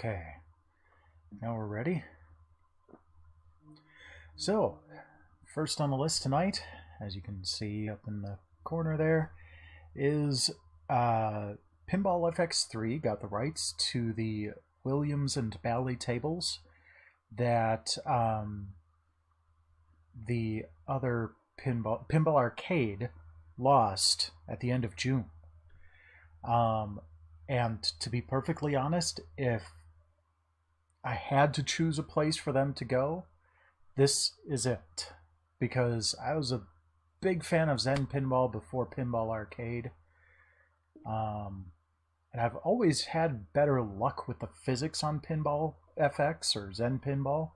Okay, now we're ready. So, first on the list tonight, as you can see up in the corner there, is Pinball FX3 got the rights to the Williams and Bally tables that the other Pinball Arcade lost at the end of June. And to be perfectly honest, if I had to choose a place for them to go, this is it. Because I was a big fan of Zen Pinball before Pinball Arcade. And I've always had better luck with the physics on Pinball FX or Zen Pinball.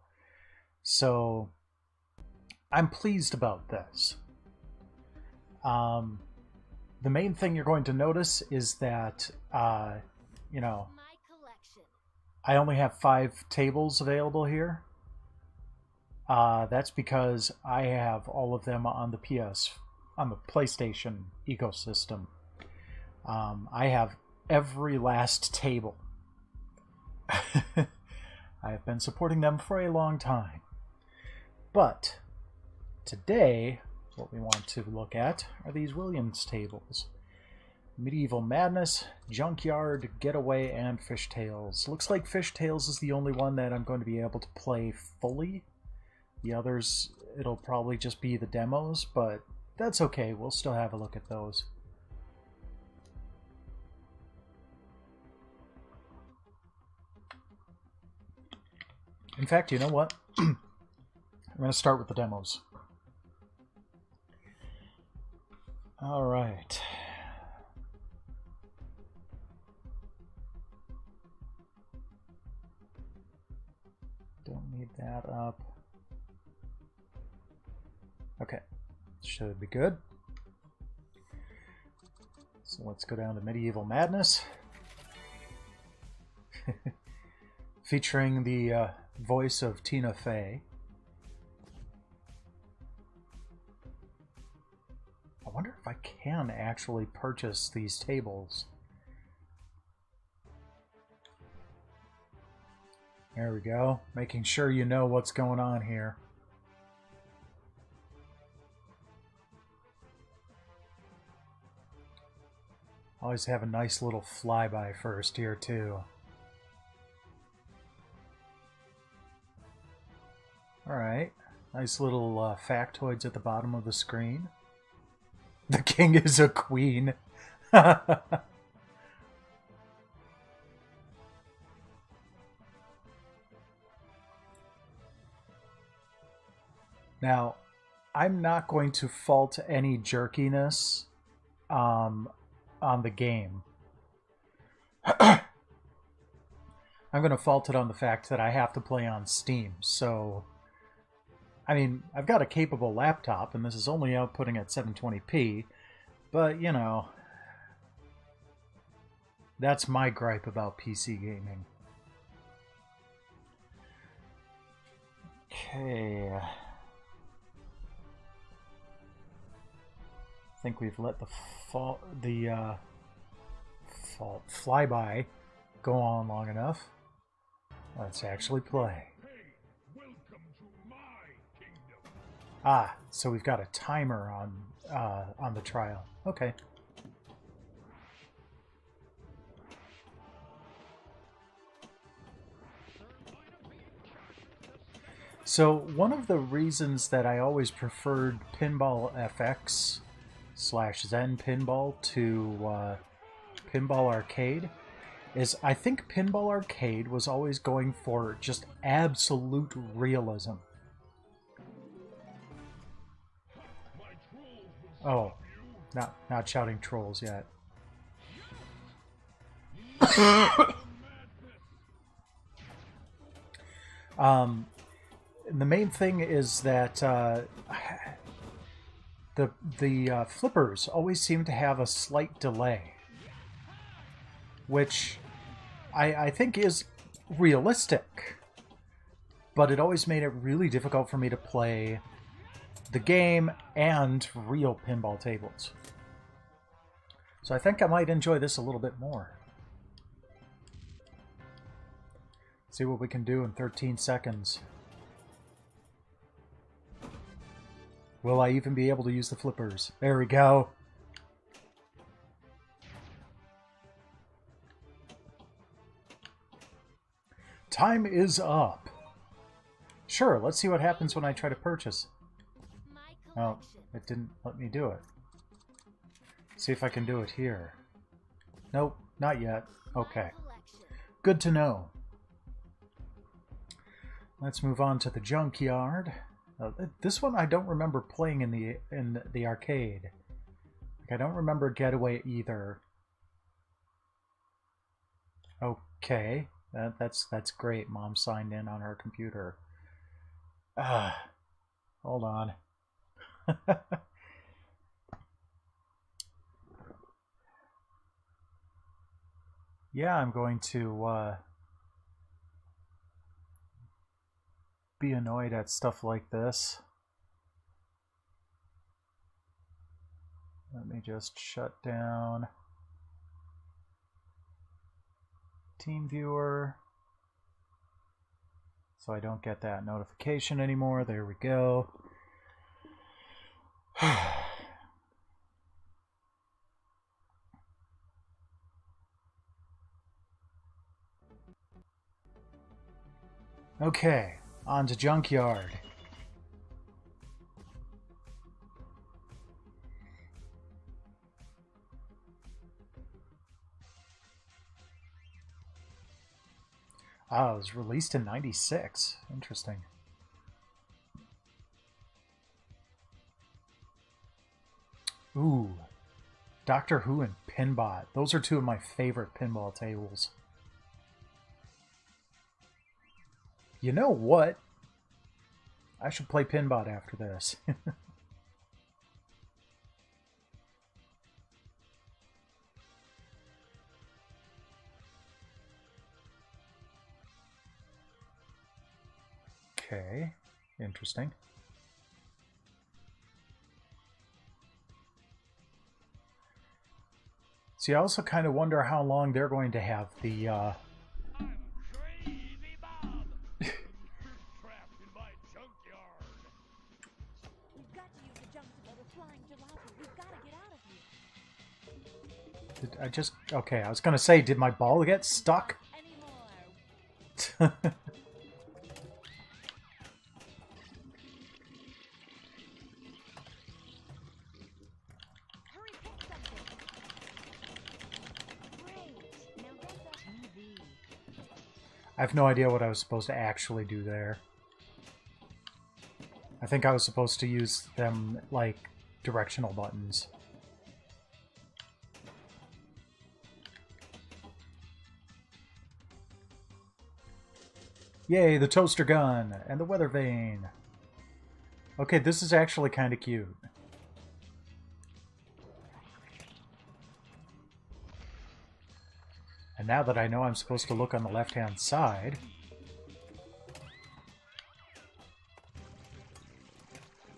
So I'm pleased about this. The main thing you're going to notice is that, you know, I only have 5 tables available here. That's because I have all of them on the PlayStation ecosystem. I have every last table. I have been supporting them for a long time. But today, what we want to look at are these Williams tables. Medieval Madness, Junkyard, Getaway, and Fishtails. Looks like Fishtails is the only one that I'm going to be able to play fully. The others, it'll probably just be the demos, but that's okay. We'll still have a look at those. In fact, you know what? I'm going to start with the demos. All right. Don't need that up. Okay, should be good. So let's go down to Medieval Madness. Featuring the voice of Tina Fey. I wonder if I can actually purchase these tables. There we go. Making sure you know what's going on here. Always have a nice little flyby first here too. Alright. Nice little factoids at the bottom of the screen. The king is a queen. Now, I'm not going to fault any jerkiness on the game. I'm going to fault it on the fact that I have to play on Steam. So, I mean, I've got a capable laptop, and this is only outputting at 720p, but, you know, that's my gripe about PC gaming. Okay. I think we've let the flyby go on long enough. Let's actually play. Ah, so we've got a timer on the trial. Okay. So one of the reasons that I always preferred Pinball FX / Zen Pinball to Pinball Arcade is I think Pinball Arcade was always going for just absolute realism. Oh, not shouting trolls yet. The main thing is that the flippers always seem to have a slight delay, which I think is realistic, but it always made it really difficult for me to play the game and real pinball tables. So I think I might enjoy this a little bit more. See what we can do in 13 seconds. Will I even be able to use the flippers? There we go. Time is up. Sure, let's see what happens when I try to purchase. Oh, it didn't let me do it. See if I can do it here. Nope, not yet. Okay. Good to know. Let's move on to the junkyard. This one I don't remember playing in the arcade. Like, I don't remember Getaway either. Okay, that's great. Mom signed in on her computer. Hold on. Yeah, I'm going to be annoyed at stuff like this. Let me just shut down TeamViewer so I don't get that notification anymore. There we go. Okay, on to junkyard. Oh, it was released in '96. Interesting. Ooh, Doctor Who and Pinball. Those are two of my favorite pinball tables. You know what? I should play Pinball after this. Okay, interesting. See, I also kind of wonder how long they're going to have the I'm Crazy Bob. You're trapped in my junkyard. We've got to use the junk to build a flying jalopy. We've got to get out of here. Did I just... Okay, I was going to say, did my ball get stuck? Anymore. Hurry, pick something. Great. Now get the TV. I have no idea what I was supposed to actually do there. I think I was supposed to use them like directional buttons. Yay, the toaster gun and the weather vane. Okay, this is actually kind of cute. And now that I know I'm supposed to look on the left-hand side...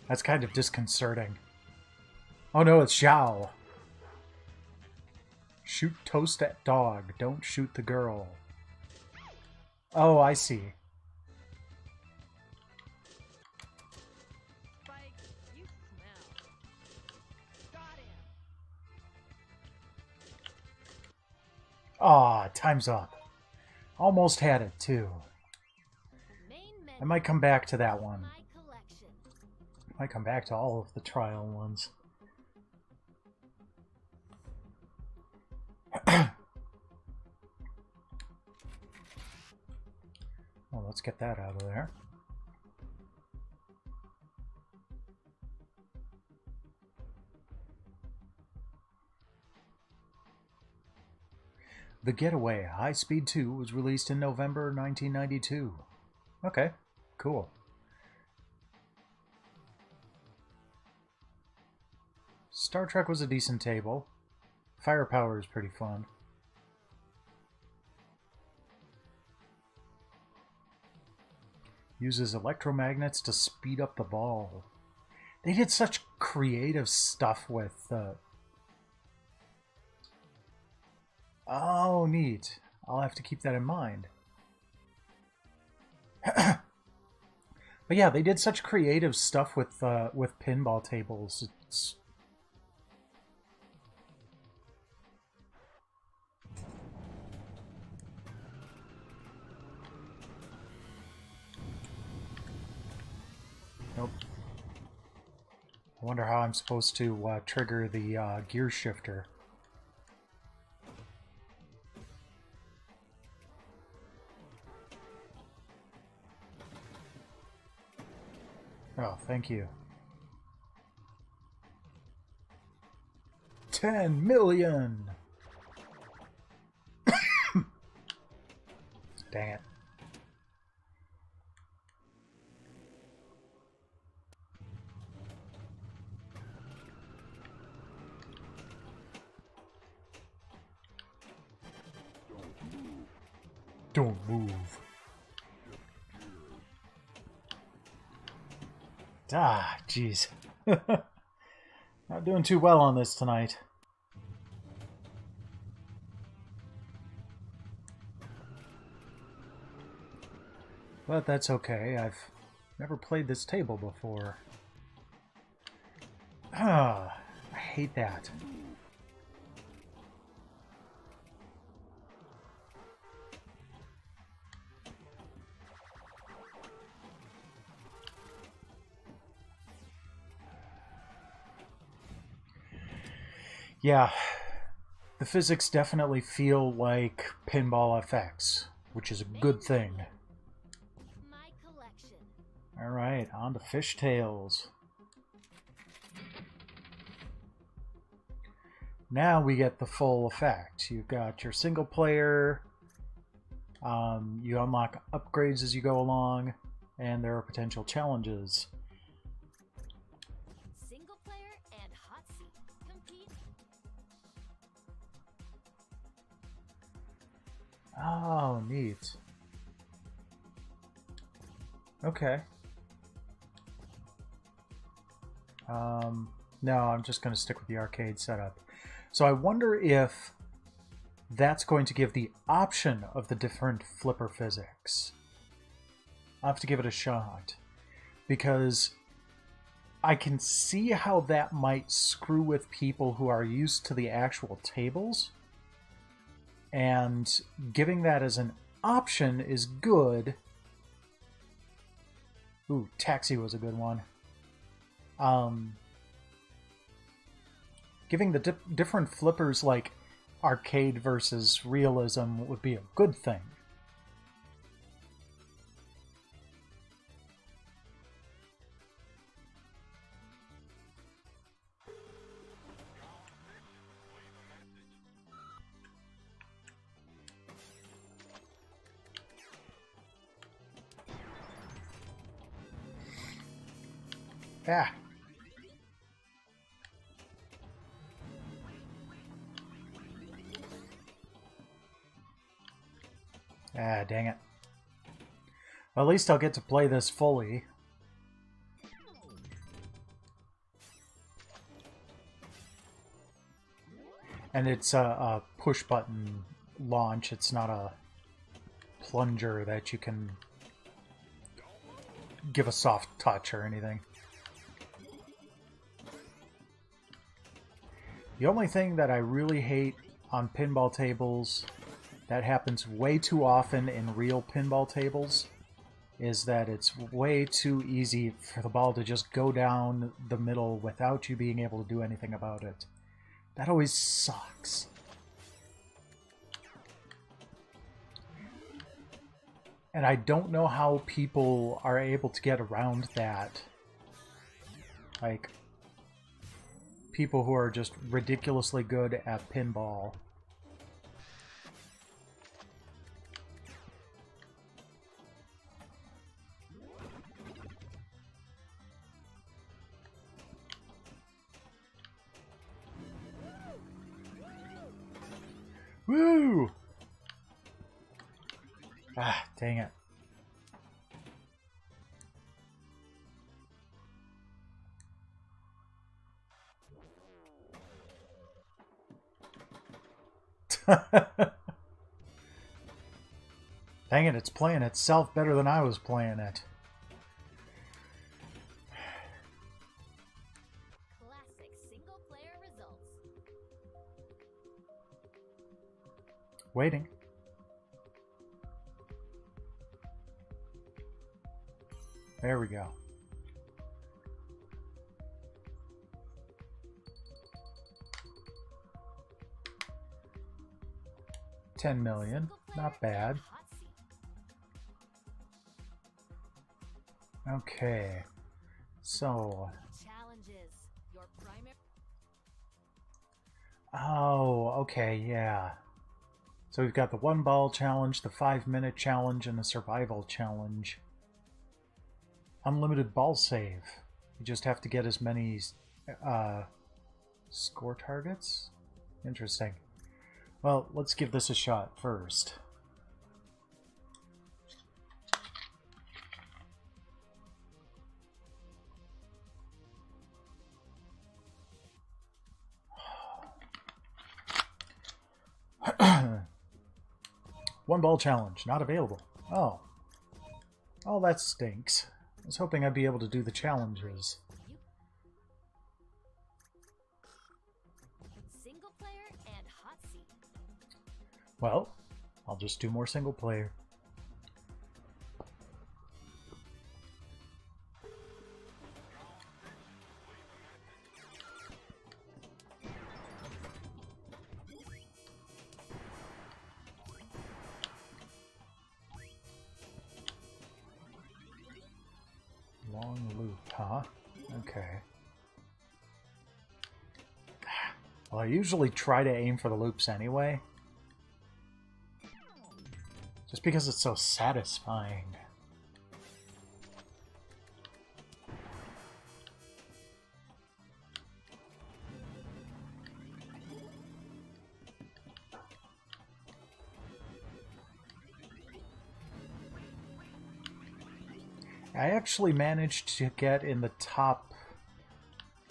That's kind of disconcerting. Oh no, it's Zhao. Shoot toast at dog, don't shoot the girl. Oh, I see. Spike, you smell. Got him. Aw, time's up. Almost had it, too. Main menu. I might come back to that one. My collection. I might come back to all of the trial ones. Well, let's get that out of there. The Getaway High Speed 2 was released in November 1992. Okay, cool. Star Trek was a decent table. Firepower is pretty fun. Uses electromagnets to speed up the ball. They did such creative stuff with... Oh, neat. I'll have to keep that in mind. But yeah, they did such creative stuff with pinball tables. It's nope. I wonder how I'm supposed to trigger the gear shifter. Oh, thank you. 10 million! Dang it. Don't move. Ah, jeez. Not doing too well on this tonight. But that's okay. I've never played this table before. Ah, I hate that. Yeah, the physics definitely feel like Pinball FX, which is a good thing. My collection. Alright, on to fishtails. Now we get the full effect. You've got your single player, you unlock upgrades as you go along, and there are potential challenges. Single player and hot seat. Compete. Oh, neat. Okay. No, I'm just going to stick with the arcade setup. So I wonder if that's going to give the option of the different flipper physics. I'll have to give it a shot. Because I can see how that might screw with people who are used to the actual tables. And giving that as an option is good. Ooh, Taxi was a good one. Giving the different flippers like arcade versus realism would be a good thing. Ah. Ah, dang it. Well, at least I'll get to play this fully. And it's a push-button launch. It's not a plunger that you can give a soft touch or anything. The only thing that I really hate on pinball tables that happens way too often in real pinball tables is that it's way too easy for the ball to just go down the middle without you being able to do anything about it. That always sucks. And I don't know how people are able to get around that. Like, people who are just ridiculously good at pinball. Woo! Ah, dang it. Dang it, it's playing itself better than I was playing it. Waiting. There we go. $10 million. Not bad. Okay. So. Challenges. Your primary. Oh, okay, yeah. So we've got the 1 ball challenge, the 5-minute challenge, and the survival challenge. Unlimited ball save. You just have to get as many score targets? Interesting. Well, let's give this a shot first. One ball challenge, not available. Oh. Oh, that stinks. I was hoping I'd be able to do the challenges. Single player and hot seat. Well, I'll just do more single player. Long loop, huh? Okay. Well, I usually try to aim for the loops anyway. Just because it's so satisfying. I actually managed to get in the top,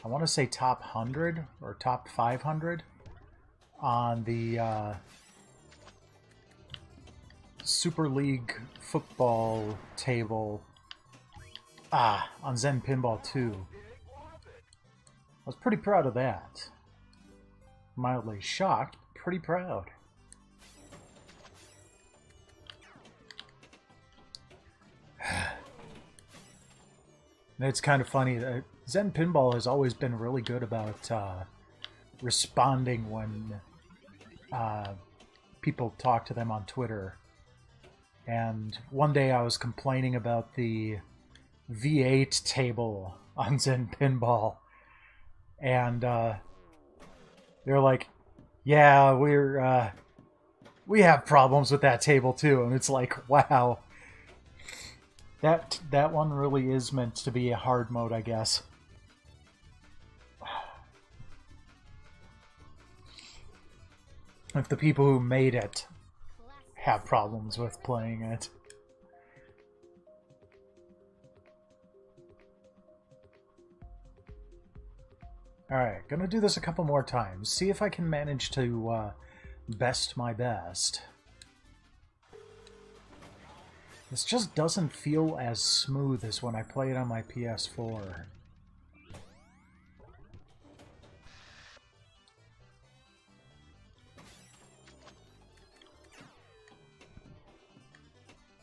I want to say top 100 or top 500 on the Super League football table on Zen Pinball 2. I was pretty proud of that. Mildly shocked, pretty proud. And it's kind of funny. Zen Pinball has always been really good about responding when people talk to them on Twitter. And one day I was complaining about the V8 table on Zen Pinball. And they're like, yeah, we have problems with that table too. And it's like, wow. That one really is meant to be a hard mode, I guess. If the people who made it have problems with playing it. Alright, gonna do this a couple more times. See if I can manage to best my best. This just doesn't feel as smooth as when I play it on my PS4.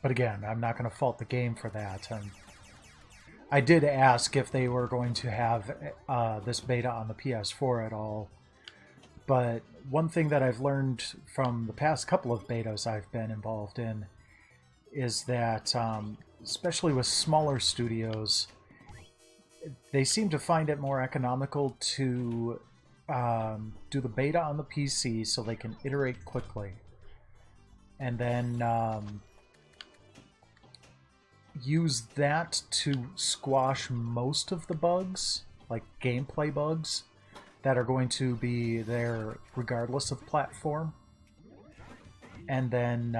But again, I'm not going to fault the game for that. And I did ask if they were going to have this beta on the PS4 at all. But one thing that I've learned from the past couple of betas I've been involved in is that, especially with smaller studios, they seem to find it more economical to do the beta on the PC so they can iterate quickly. And then use that to squash most of the bugs, like gameplay bugs, that are going to be there regardless of platform. And then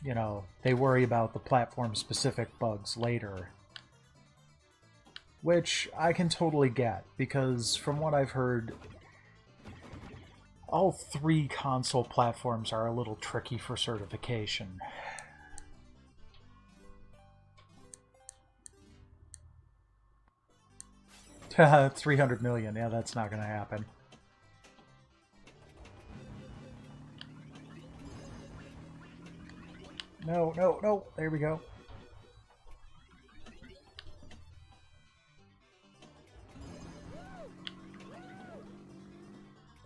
you know, they worry about the platform-specific bugs later. Which I can totally get, because from what I've heard, all 3 console platforms are a little tricky for certification. $300 million, yeah, that's not going to happen. No, no, no. There we go.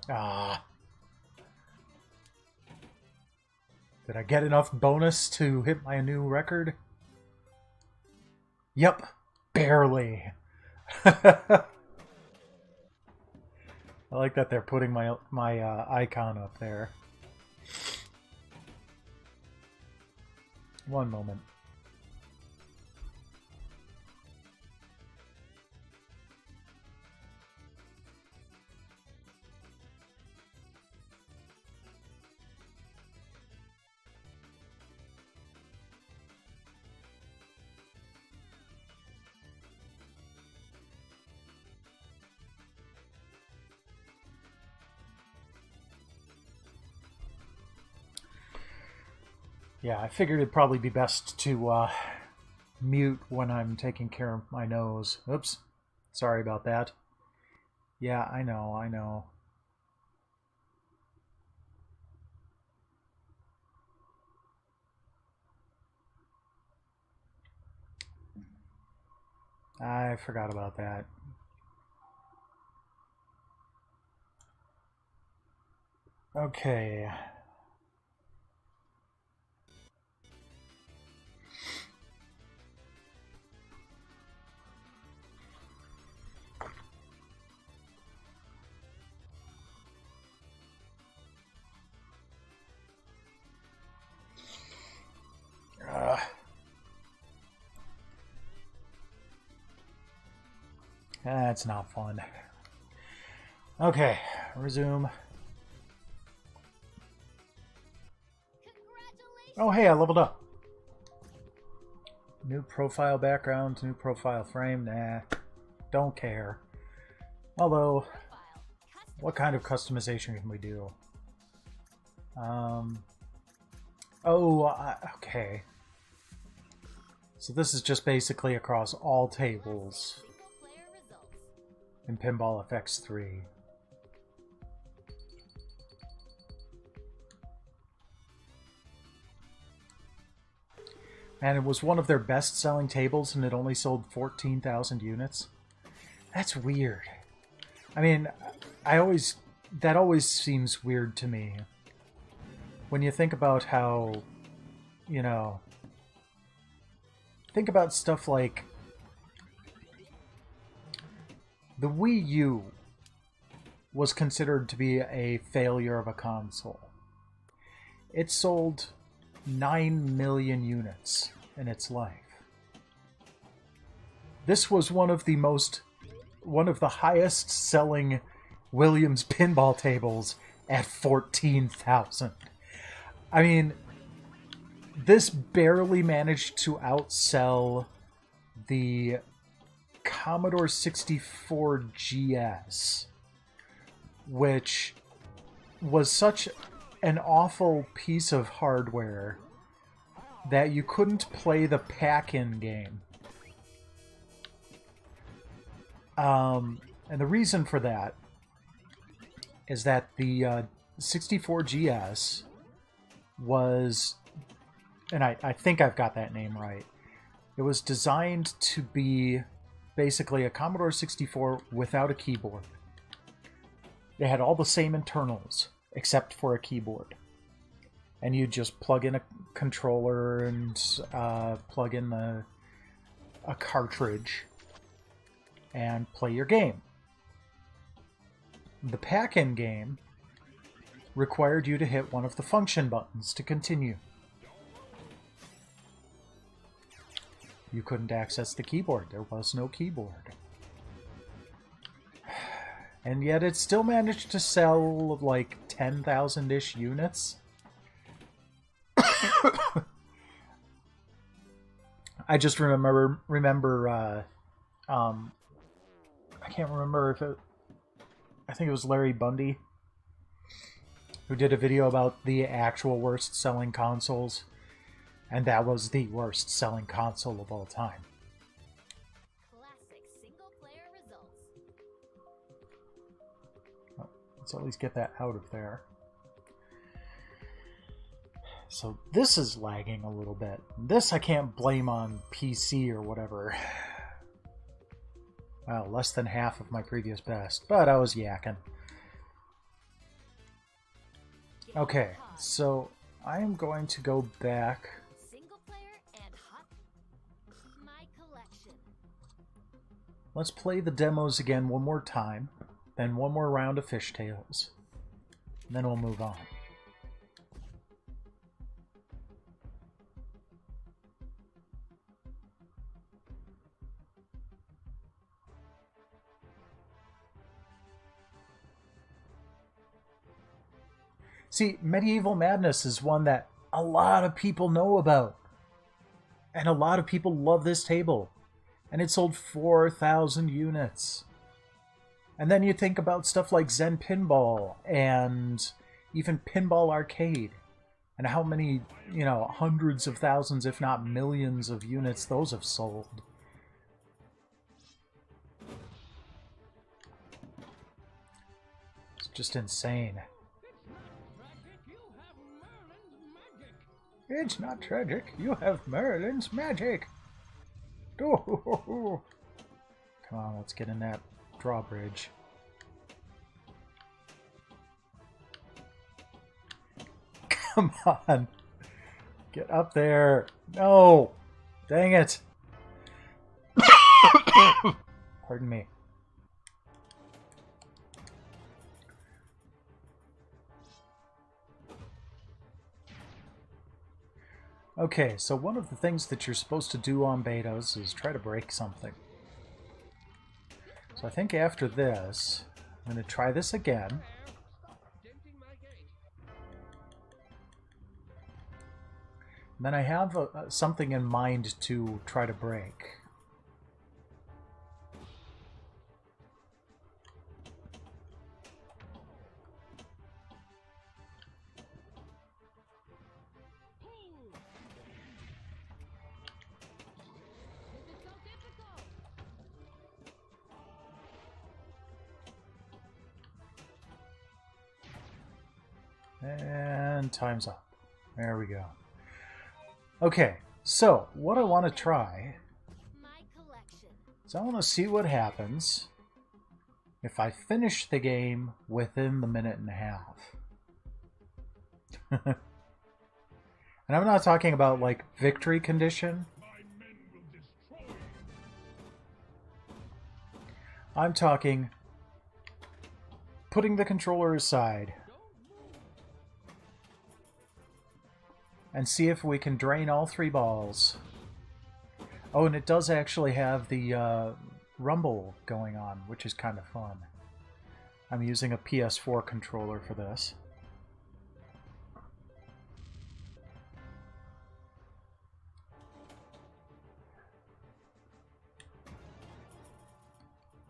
Ah. Did I get enough bonus to hit my new record? Yep. Barely. I like that they're putting my icon up there. One moment. Yeah, I figured it'd probably be best to mute when I'm taking care of my nose. Oops. Sorry about that. Yeah, I know, I know. I forgot about that. Okay. That's not fun. Okay, resume. Oh, hey, I leveled up. New profile background, new profile frame. Nah, don't care. Although, what kind of customization can we do? Okay. So this is just basically across all tables in Pinball FX3. And it was one of their best-selling tables, and it only sold 14,000 units. That's weird. I mean, that always seems weird to me. When you think about how, you know, think about stuff like the Wii U was considered to be a failure of a console. It sold 9 million units in its life. This was one of the highest selling Williams pinball tables at 14,000. I mean, this barely managed to outsell the Commodore 64 GS, which was such an awful piece of hardware that you couldn't play the pack-in game. And the reason for that is that the 64 GS was, and I think I've got that name right, it was designed to be basically a Commodore 64 without a keyboard. It had all the same internals, except for a keyboard. And you just plug in a controller and plug in a cartridge and play your game. The pack-in game required you to hit one of the function buttons to continue. You couldn't access the keyboard. There was no keyboard. And yet it still managed to sell like 10,000-ish units. I just remember I can't remember if I think it was Larry Bundy who did a video about the actual worst selling consoles, and that was the worst selling console of all time. Classic single-player results. Let's at least get that out of there. So this is lagging a little bit. This I can't blame on PC or whatever. Well, less than half of my previous best, but I was yakking. Okay, so I am going to go back. Single player and hot. My collection. Let's play the demos again one more time, then one more round of fishtails, and then we'll move on. See, Medieval Madness is one that a lot of people know about. And a lot of people love this table. And it sold 4,000 units. And then you think about stuff like Zen Pinball and even Pinball Arcade. And how many, you know, hundreds of thousands, if not millions of units those have sold. It's just insane. It's not tragic. You have Merlin's magic. Oh, come on, let's get in that drawbridge. Come on. Get up there. No. Dang it. Pardon me. Okay, so one of the things that you're supposed to do on betas is try to break something. So I think after this, I'm going to try this again. And then I have something in mind to try to break. And time's up. There we go. Okay, so what I want to try is I want to see what happens if I finish the game within the minute and a half. And I'm not talking about like victory condition. I'm talking putting the controller aside and see if we can drain all 3 balls. Oh, and it does actually have the rumble going on, which is kind of fun. I'm using a PS4 controller for this.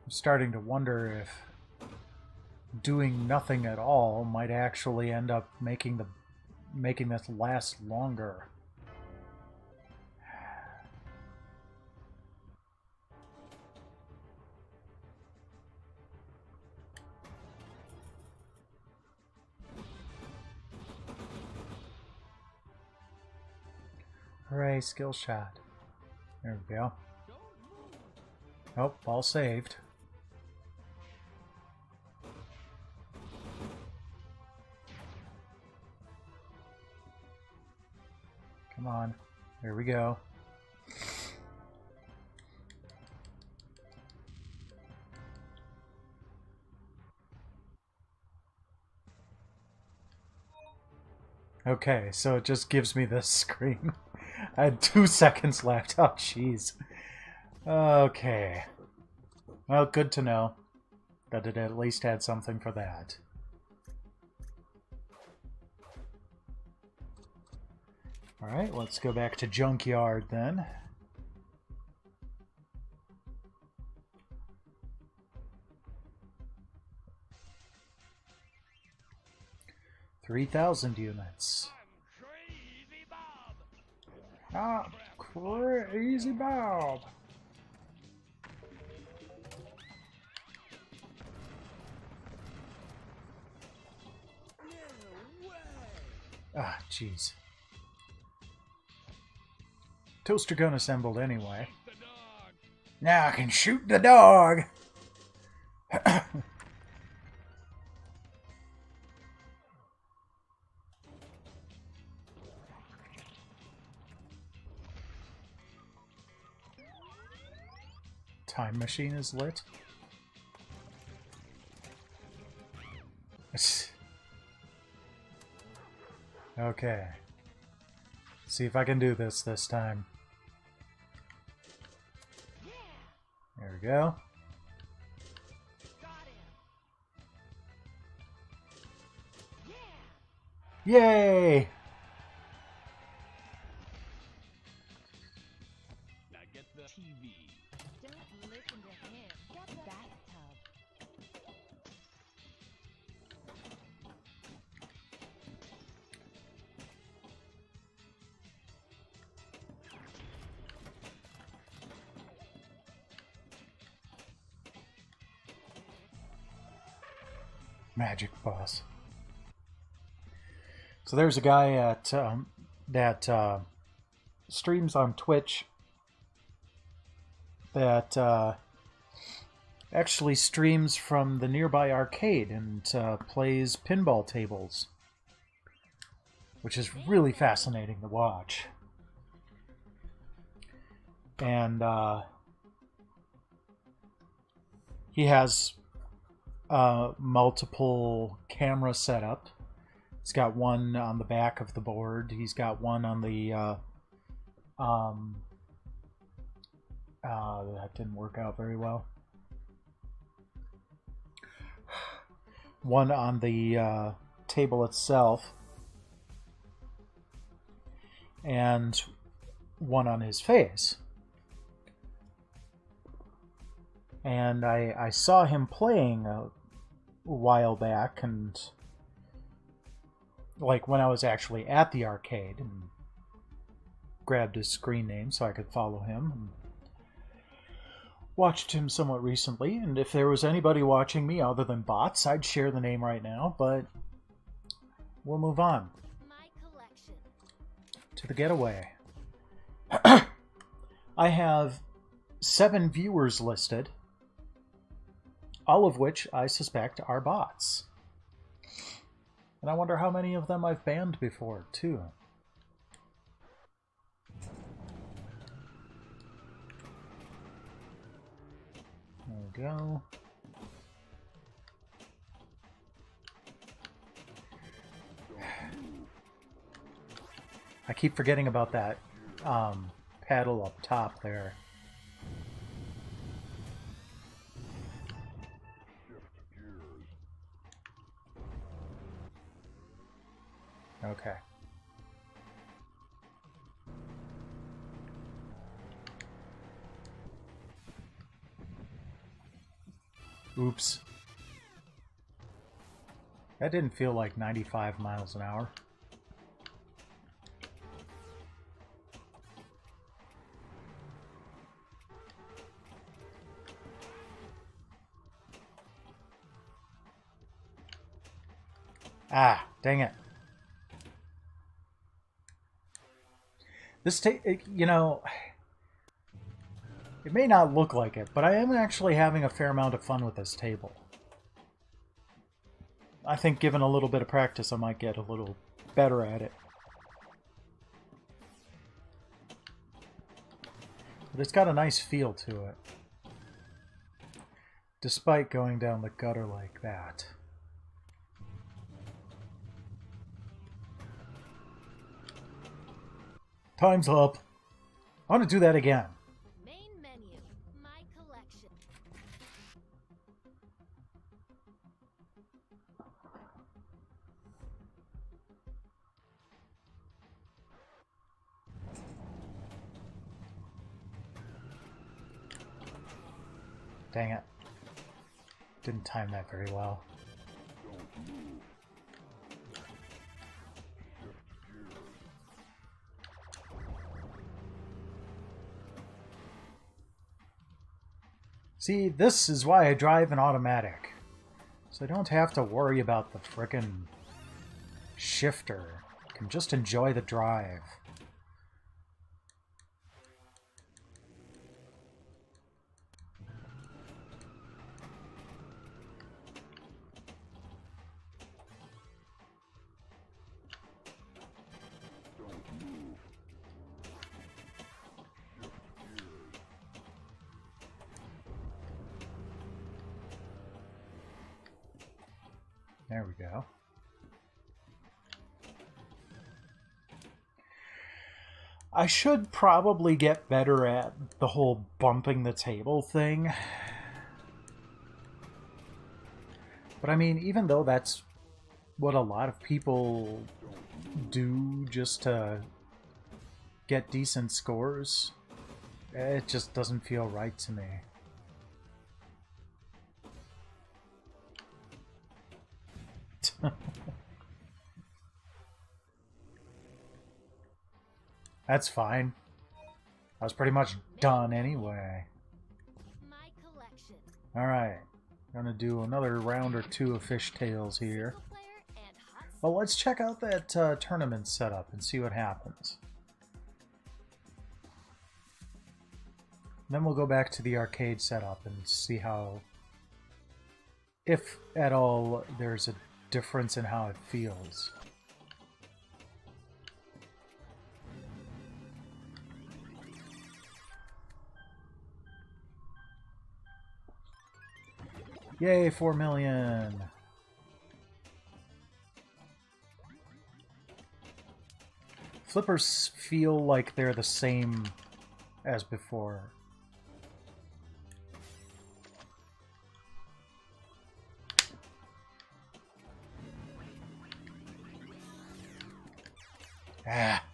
I'm starting to wonder if doing nothing at all might actually end up making this last longer. Hooray, skill shot. There we go. Oh, ball saved. Come on. There we go. Okay, so it just gives me this screen. I had 2 seconds left. Oh, jeez. Okay. Well, good to know that it at least had something for that. Alright, let's go back to Junkyard then. $3,000 units. Crazy Bob. Ah, Crazy Bob! Ah, jeez. toaster gun assembled anyway. The dog. Now I can shoot the dog! Time machine is lit. Okay. See if I can do this time. There we go. Got him. Yeah. Yay! Now get the TV. Don't listen to him. Get the bathtub. Magic boss. So there's a guy at that streams on Twitch that actually streams from the nearby arcade and plays pinball tables, which is really fascinating to watch. And he has multiple camera setup. He's got one on the back of the board. He's got one on the that didn't work out very well. One on the table itself, and one on his face. And I saw him playing a while back, and like when I was actually at the arcade, and grabbed his screen name so I could follow him. And watched him somewhat recently, and if there was anybody watching me other than bots, I'd share the name right now, but we'll move on My collection. to the getaway. I have 7 viewers listed, all of which I suspect are bots. And I wonder how many of them I've banned before, too. There we go. I keep forgetting about that paddle up top there. Okay. Oops. That didn't feel like 95 miles an hour. Ah, dang it. This you know, it may not look like it, but I am actually having a fair amount of fun with this table. I think given a little bit of practice, I might get a little better at it. But it's got a nice feel to it, despite going down the gutter like that. Time's up. I want to do that again. Main menu. My collection. Dang it. Didn't time that very well. See, this is why I drive an automatic. So I don't have to worry about the frickin' shifter. I can just enjoy the drive. There we go. I should probably get better at the whole bumping the table thing. But I mean, even though that's what a lot of people do just to get decent scores, it just doesn't feel right to me. That's fine. I was pretty much done anyway. My collection. Alright. Gonna do another round or two of fishtails here. Single player and hot Well, let's check out that tournament setup and see what happens. Then we'll go back to the arcade setup and see how, if at all, there's a difference in how it feels. Yay, 4 million! Flippers feel like they're the same as before. Ah.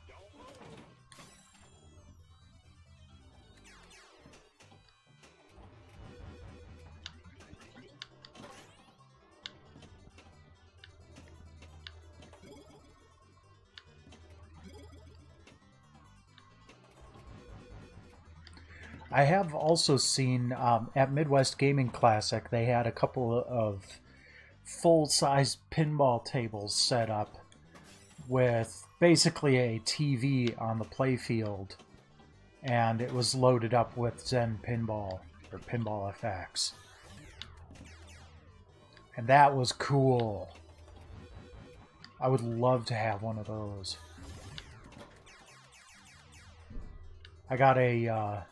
I have also seen at Midwest Gaming Classic, they had a couple of full-size pinball tables set up with basically a TV on the playfield, and it was loaded up with Zen Pinball, or Pinball FX. And that was cool. I would love to have one of those. I got a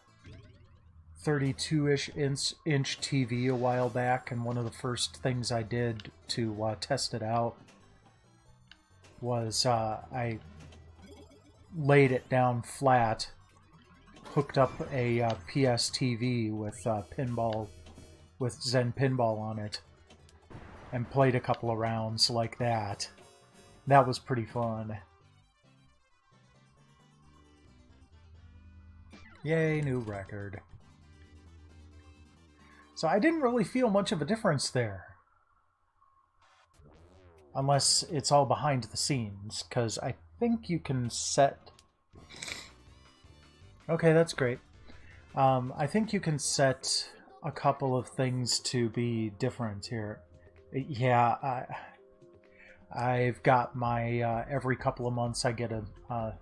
32-ish inch TV a while back, and one of the first things I did to test it out was I laid it down flat, hooked up a PS TV with pinball, with Zen Pinball on it, and played a couple of rounds like that. That was pretty fun. Yay, new record. So I didn't really feel much of a difference there. Unless it's all behind the scenes, because I think you can set... Okay, that's great. I think you can set a couple of things to be different here. Yeah, I've got my... every couple of months I get a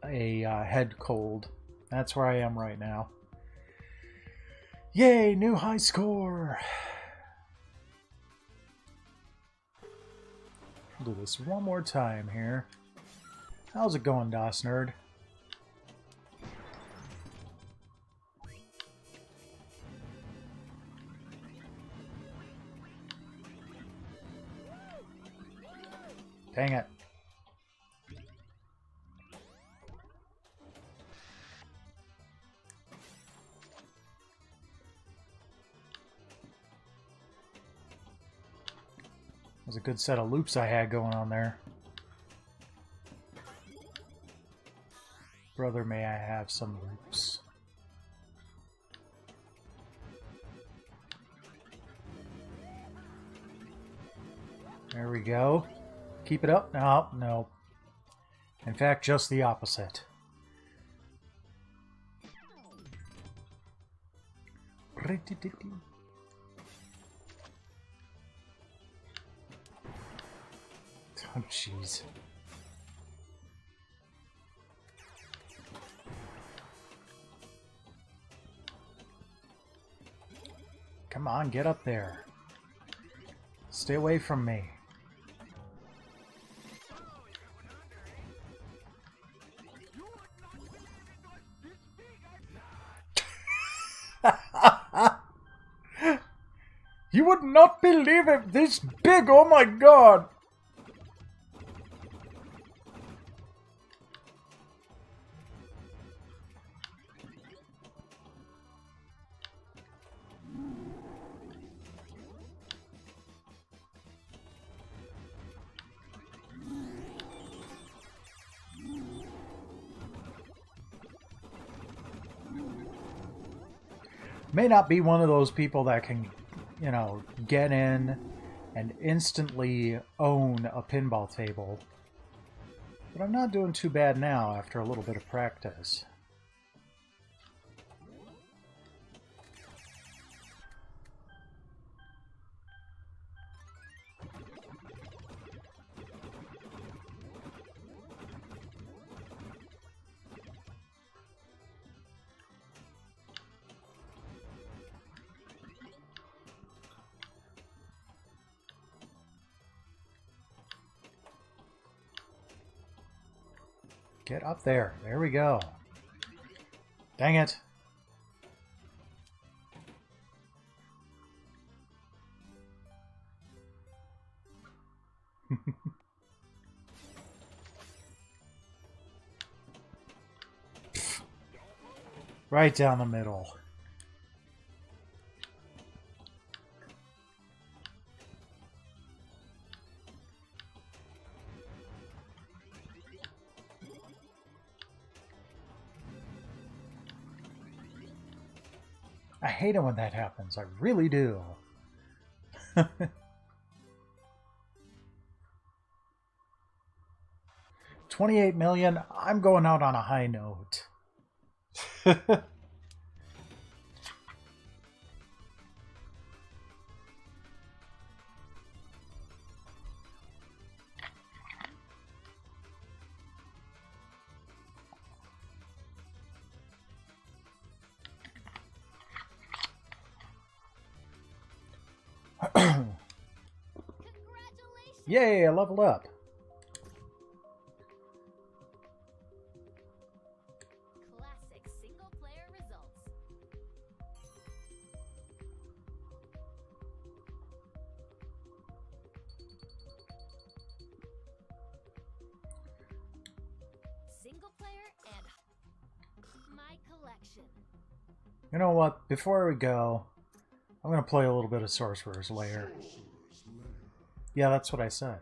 head cold. That's where I am right now. Yay, new high score! I'll do this one more time here. How's it going, DOS Nerd? Dang it. That was a good set of loops I had going on there. Brother, may I have some loops? There we go. Keep it up? No, no. In fact, just the opposite. Oh, jeez. Come on, get up there. Stay away from me. You would could not believe it! This big, oh my god! May not be one of those people that can, you know, get in and instantly own a pinball table. But I'm not doing too bad now after a little bit of practice. Get up there. There we go. Dang it. Right down the middle. I hate it when that happens. I really do. 28 million. I'm going out on a high note. Yay, I leveled up. Classic single-player results. Single-player and my collection. You know what? Before we go, I'm going to play a little bit of Sorcerer's Lair. Yeah, that's what I said.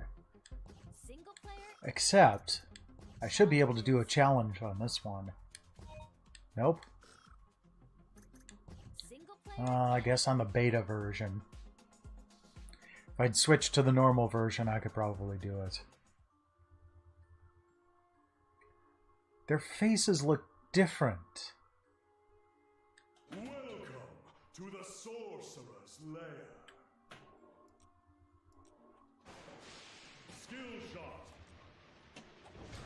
Single player. Except, I should be able to do a challenge on this one. Nope. Single player. I guess on the beta version. If I'd switched to the normal version, I could probably do it. Their faces look different. Welcome to the Sorcerer's Lair. Skill shot.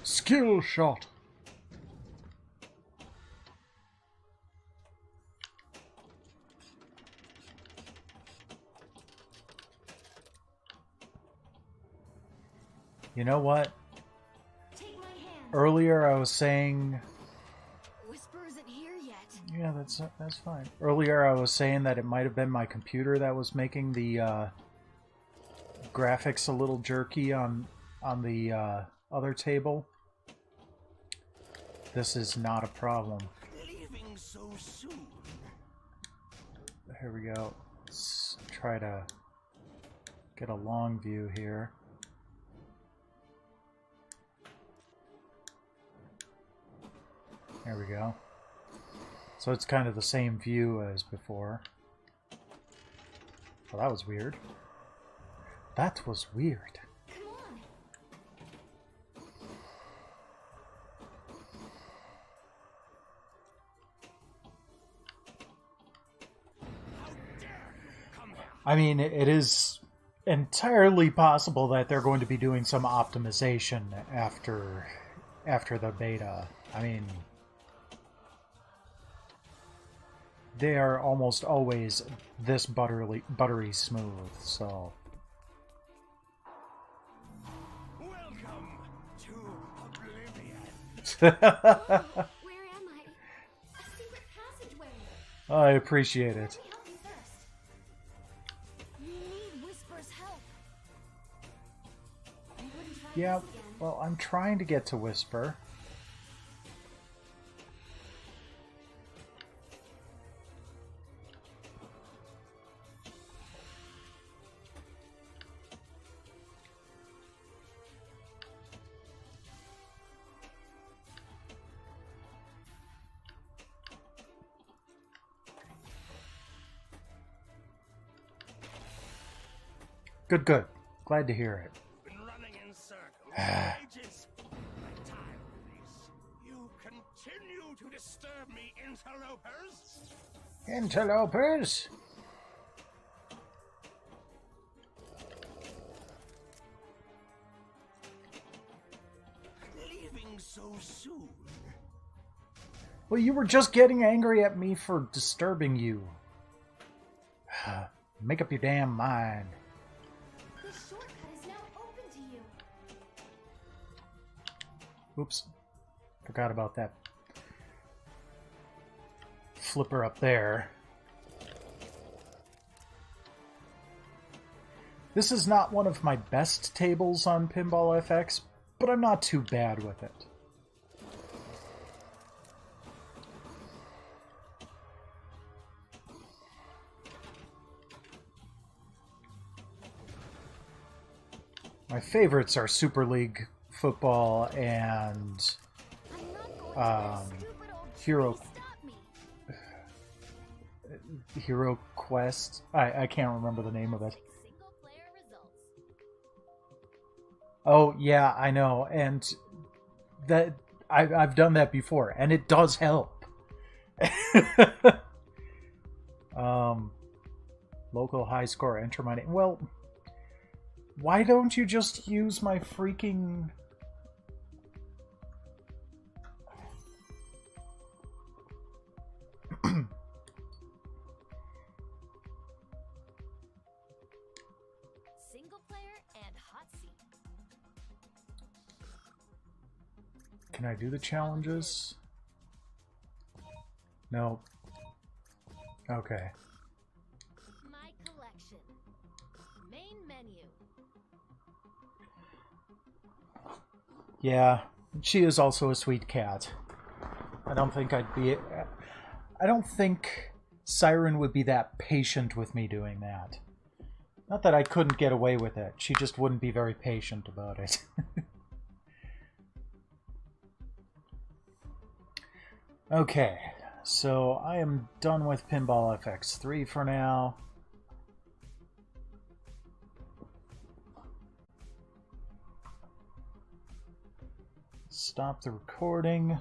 Skill shot. You know what? Take my hand. Earlier I was saying... Whisper isn't here yet. Yeah, that's fine. Earlier I was saying that it might have been my computer that was making the graphics a little jerky on the other table. This is not a problem. Leaving so soon. Here we go. Let's try to get a long view here. There we go. So it's kind of the same view as before. Well, that was weird. That was weird. Come on. I mean, it is entirely possible that they're going to be doing some optimization after the beta. I mean, they are almost always this buttery smooth, so... Welcome to Oblivion. Where am I? A secret passageway. I appreciate it. Let me help you first. Yeah, well, I'm trying to get to Whisper. Good, good. Glad to hear it. Been running in circles for ages. I'm tired of this. You continue to disturb me, interlopers. Interlopers! Leaving so soon. Well, you were just getting angry at me for disturbing you. Make up your damn mind. The shortcut is now open to you. Oops. Forgot about that flipper up there. This is not one of my best tables on Pinball FX, but I'm not too bad with it. My favorites are Super League Football and I'm not going to let a stupid old Hero tree stop me. Hero Quest. I can't remember the name of it. Single player results. Oh yeah, I know, and that I've done that before, and it does help. Local high score. Enter my name. Well, why don't you just use my freaking... Single player and hot seat. Can I do the challenges? No. Okay. My collection. Main menu. Yeah, she is also a sweet cat. I don't think I don't think Siren would be that patient with me doing that. Not that I couldn't get away with it. She just wouldn't be very patient about it. Okay, so I am done with Pinball FX3 for now. Stop the recording.